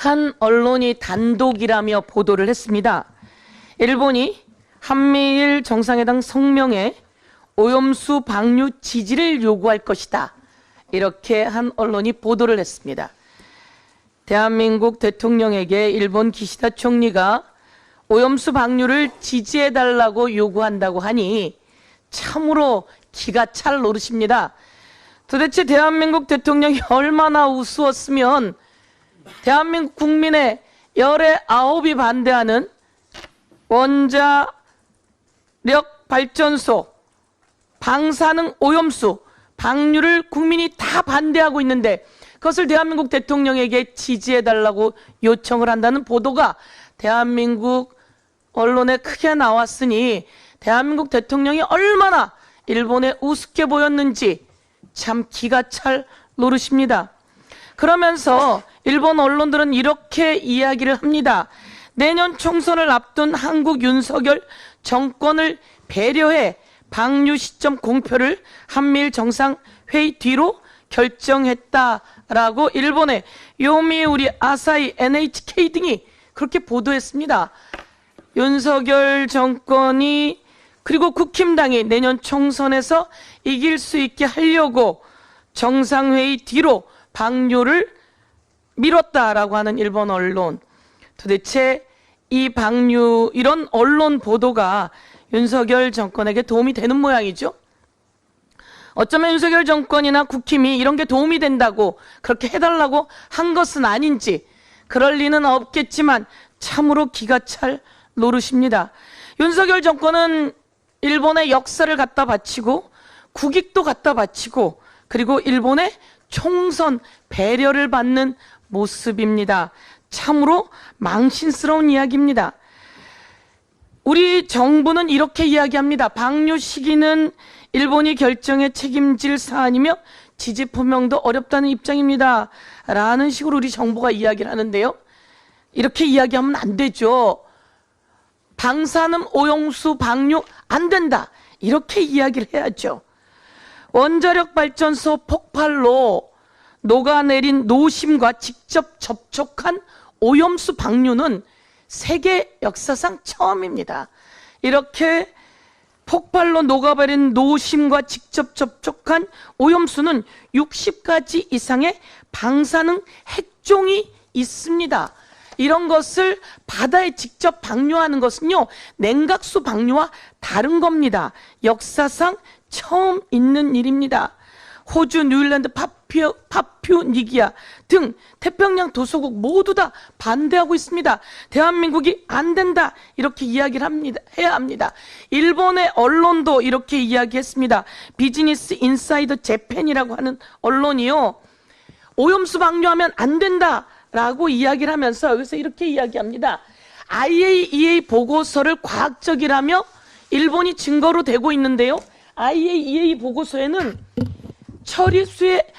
한 언론이 단독이라며 보도를 했습니다. 일본이 한미일 정상회담 성명에 오염수 방류 지지를 요구할 것이다. 이렇게 한 언론이 보도를 했습니다. 대한민국 대통령에게 일본 기시다 총리가 오염수 방류를 지지해달라고 요구한다고 하니 참으로 기가 찰 노릇입니다. 도대체 대한민국 대통령이 얼마나 우스웠으면 대한민국 국민의 열의 9이 반대하는 원자력 발전소 방사능 오염수 방류를 국민이 다 반대하고 있는데 그것을 대한민국 대통령에게 지지해달라고 요청을 한다는 보도가 대한민국 언론에 크게 나왔으니 대한민국 대통령이 얼마나 일본에 우습게 보였는지 참 기가 찰 노릇입니다. 그러면서 일본 언론들은 이렇게 이야기를 합니다. 내년 총선을 앞둔 한국 윤석열 정권을 배려해 방류 시점 공표를 한미일 정상회의 뒤로 결정했다라고 일본의 요미우리, 아사히, NHK 등이 그렇게 보도했습니다. 윤석열 정권이 그리고 국힘당이 내년 총선에서 이길 수 있게 하려고 정상회의 뒤로 방류를 미뤘다라고 하는 일본 언론. 도대체 이 방류 이런 언론 보도가 윤석열 정권에게 도움이 되는 모양이죠. 어쩌면 윤석열 정권이나 국힘이 이런 게 도움이 된다고 그렇게 해달라고 한 것은 아닌지 그럴 리는 없겠지만 참으로 기가 찰 노릇입니다. 윤석열 정권은 일본의 역사를 갖다 바치고 국익도 갖다 바치고 그리고 일본의 총선 배려를 받는 모습입니다. 참으로 망신스러운 이야기입니다. 우리 정부는 이렇게 이야기합니다. 방류 시기는 일본이 결정에 책임질 사안이며 지지 표명도 어렵다는 입장입니다. 라는 식으로 우리 정부가 이야기를 하는데요. 이렇게 이야기하면 안 되죠. 방사능 오염수 방류 안 된다. 이렇게 이야기를 해야죠. 원자력 발전소 폭발로 녹아내린 노심과 직접 접촉한 오염수 방류는 세계 역사상 처음입니다. 이렇게 폭발로 녹아버린 노심과 직접 접촉한 오염수는 60가지 이상의 방사능 핵종이 있습니다. 이런 것을 바다에 직접 방류하는 것은요, 냉각수 방류와 다른 겁니다. 역사상 처음 있는 일입니다. 호주, 뉴질랜드, 파푸니기아 등 태평양 도서국 모두 다 반대하고 있습니다. 대한민국이 안 된다 이렇게 이야기를 해야 합니다. 일본의 언론도 이렇게 이야기했습니다. 비즈니스 인사이더 재팬이라고 하는 언론이요, 오염수 방류하면 안 된다라고 이야기를 하면서 여기서 이렇게 이야기합니다. IAEA 보고서를 과학적이라며 일본이 증거로 대고 있는데요. IAEA 보고서에는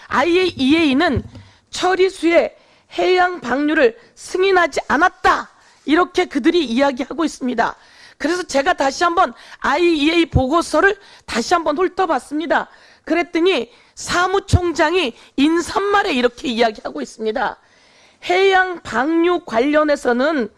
IAEA는 처리수의 해양 방류를 승인하지 않았다. 이렇게 그들이 이야기하고 있습니다. 그래서 제가 다시 한번 IAEA 보고서를 다시 한번 훑어봤습니다. 그랬더니 사무총장이 인사말에 이렇게 이야기하고 있습니다. 해양 방류 관련해서는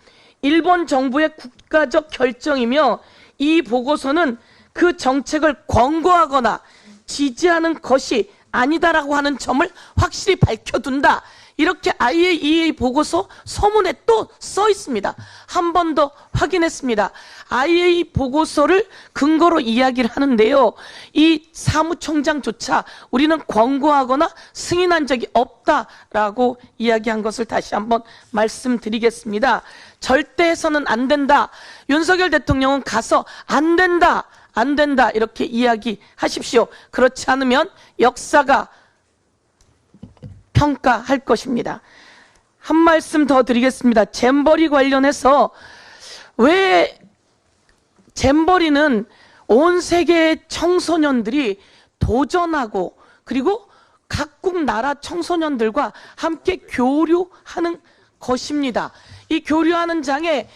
일본 정부의 국가적 결정이며 이 보고서는 그 정책을 권고하거나 지지하는 것이 아니다라고 하는 점을 확실히 밝혀둔다. 이렇게 IAEA 보고서 서문에 또 써 있습니다. 한 번 더 확인했습니다. IAEA 보고서를 근거로 이야기를 하는데요. 이 사무총장조차 우리는 권고하거나 승인한 적이 없다라고 이야기한 것을 다시 한번 말씀드리겠습니다. 절대 해서는 안 된다. 윤석열 대통령은 가서 안 된다. 안 된다 이렇게 이야기하십시오. 그렇지 않으면 역사가 평가할 것입니다. 한 말씀 더 드리겠습니다. 잼버리 관련해서 왜 잼버리는 온 세계의 청소년들이 도전하고 그리고 각국 나라 청소년들과 함께 교류하는 것입니다. 이 교류하는 장에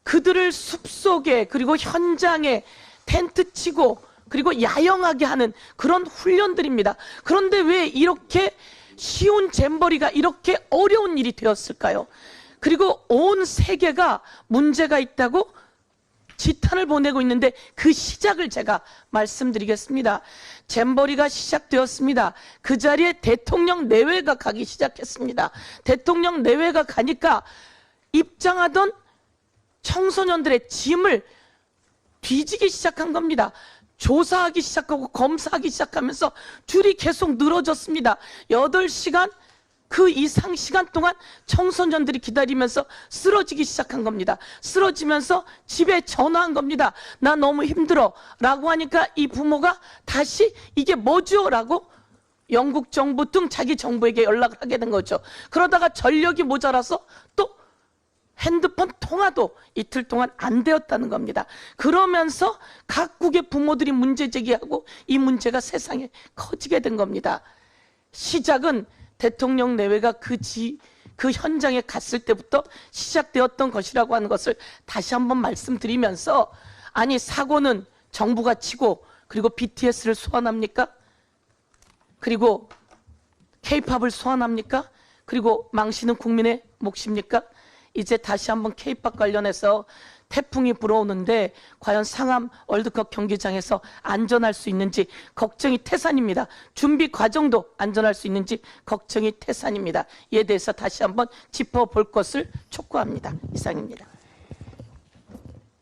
그들을 숲속에 그리고 현장에 텐트 치고 그리고 야영하게 하는 그런 훈련들입니다. 그런데 왜 이렇게 쉬운 잼버리가 이렇게 어려운 일이 되었을까요? 그리고 온 세계가 문제가 있다고 지탄을 보내고 있는데 그 시작을 제가 말씀드리겠습니다. 잼버리가 시작되었습니다. 그 자리에 대통령 내외가 가기 시작했습니다. 대통령 내외가 가니까 입장하던 청소년들의 짐을 뒤지기 시작한 겁니다. 조사하기 시작하고 검사하기 시작하면서 줄이 계속 늘어졌습니다. 8시간 그 이상 시간 동안 청소년들이 기다리면서 쓰러지기 시작한 겁니다. 쓰러지면서 집에 전화한 겁니다. 나 너무 힘들어 라고 하니까 이 부모가 다시 이게 뭐죠? 라고 영국 정부 등 자기 정부에게 연락을 하게 된 거죠. 그러다가 전력이 모자라서 또 핸드폰 통화도 이틀 동안 안 되었다는 겁니다. 그러면서 각국의 부모들이 문제 제기하고 이 문제가 세상에 커지게 된 겁니다. 시작은 대통령 내외가 그 현장에 갔을 때부터 시작되었던 것이라고 하는 것을 다시 한번 말씀드리면서, 아니 사고는 정부가 치고 그리고 BTS를 소환합니까? 그리고 K-팝을 소환합니까? 그리고 망신은 국민의 몫입니까? 이제 다시 한번 K-팝 관련해서 태풍이 불어오는데 과연 상암 월드컵 경기장에서 안전할 수 있는지 걱정이 태산입니다. 준비 과정도 안전할 수 있는지 걱정이 태산입니다. 이에 대해서 다시 한번 짚어볼 것을 촉구합니다. 이상입니다.